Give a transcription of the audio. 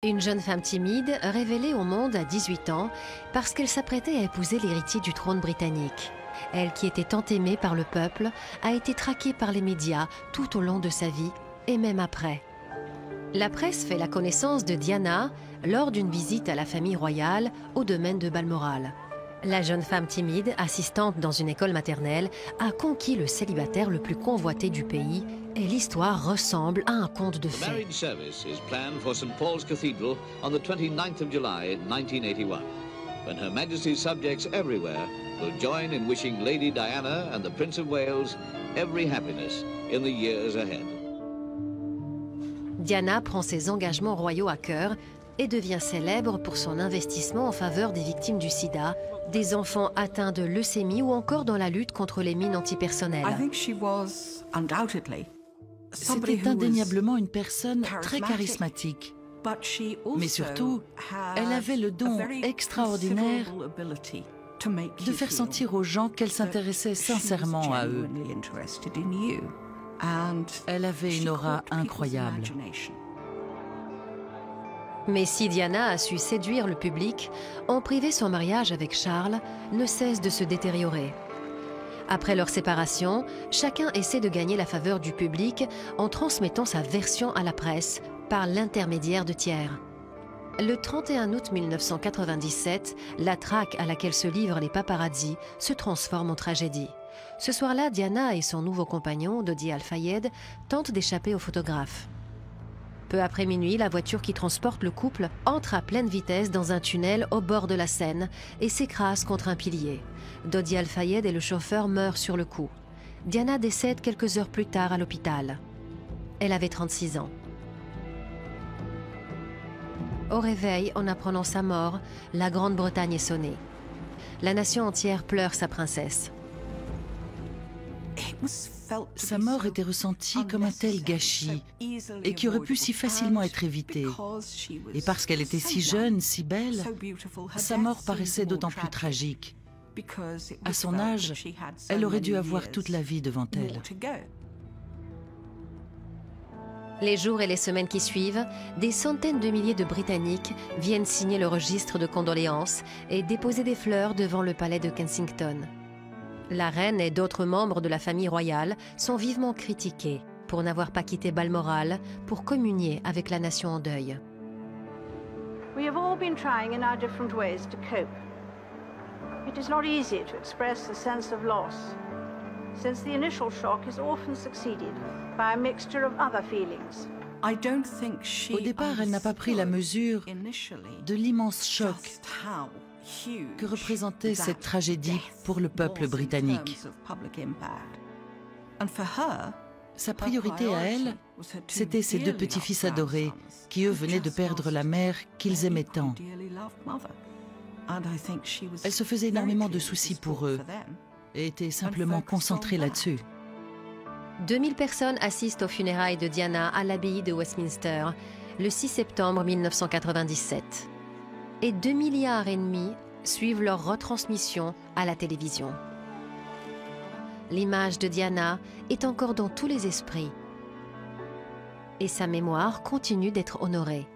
Une jeune femme timide révélée au monde à 18 ans parce qu'elle s'apprêtait à épouser l'héritier du trône britannique. Elle, qui était tant aimée par le peuple, a été traquée par les médias tout au long de sa vie et même après. La presse fait la connaissance de Diana lors d'une visite à la famille royale au domaine de Balmoral. La jeune femme timide, assistante dans une école maternelle, a conquis le célibataire le plus convoité du pays et l'histoire ressemble à un conte de fées. The marriage service is planned for St Paul's Cathedral on the 29th of July 1981, when Her Majesty's subjects everywhere will join in wishing Lady Diana and the Prince of Wales every happiness in the years ahead. Diana prend ses engagements royaux à cœur et devient célèbre pour son investissement en faveur des victimes du sida, des enfants atteints de leucémie ou encore dans la lutte contre les mines antipersonnelles. C'était indéniablement une personne très charismatique. Mais surtout, elle avait le don extraordinaire de faire sentir aux gens qu'elle s'intéressait sincèrement à eux. Elle avait une aura incroyable. Mais si Diana a su séduire le public, en privé, son mariage avec Charles ne cesse de se détériorer. Après leur séparation, chacun essaie de gagner la faveur du public en transmettant sa version à la presse par l'intermédiaire de tiers. Le 31 août 1997, la traque à laquelle se livrent les paparazzis se transforme en tragédie. Ce soir-là, Diana et son nouveau compagnon, Dodi Al-Fayed, tentent d'échapper aux photographes. Peu après minuit, la voiture qui transporte le couple entre à pleine vitesse dans un tunnel au bord de la Seine et s'écrase contre un pilier. Dodi Al-Fayed et le chauffeur meurent sur le coup. Diana décède quelques heures plus tard à l'hôpital. Elle avait 36 ans. Au réveil, en apprenant sa mort, la Grande-Bretagne est sonnée. La nation entière pleure sa princesse. Sa mort était ressentie comme un tel gâchis et qui aurait pu si facilement être évité. Et parce qu'elle était si jeune, si belle, sa mort paraissait d'autant plus tragique. À son âge, elle aurait dû avoir toute la vie devant elle. Les jours et les semaines qui suivent, des centaines de milliers de Britanniques viennent signer le registre de condoléances et déposer des fleurs devant le palais de Kensington. La reine et d'autres membres de la famille royale sont vivement critiqués pour n'avoir pas quitté Balmoral pour communier avec la nation en deuil. We have all been trying in our different ways to cope. It is not easy to express a sense of loss, since the initial shock is often succeeded by a mixture of other feelings. Au départ, elle n'a pas pris la mesure de l'immense choc que représentait cette tragédie pour le peuple britannique. Sa priorité à elle, c'était ses deux petits-fils adorés, qui eux venaient de perdre la mère qu'ils aimaient tant. Elle se faisait énormément de soucis pour eux et était simplement concentrée là-dessus. 2000 personnes assistent aux funérailles de Diana à l'abbaye de Westminster le 6 septembre 1997. Et 2,5 milliards suivent leur retransmission à la télévision. L'image de Diana est encore dans tous les esprits et sa mémoire continue d'être honorée.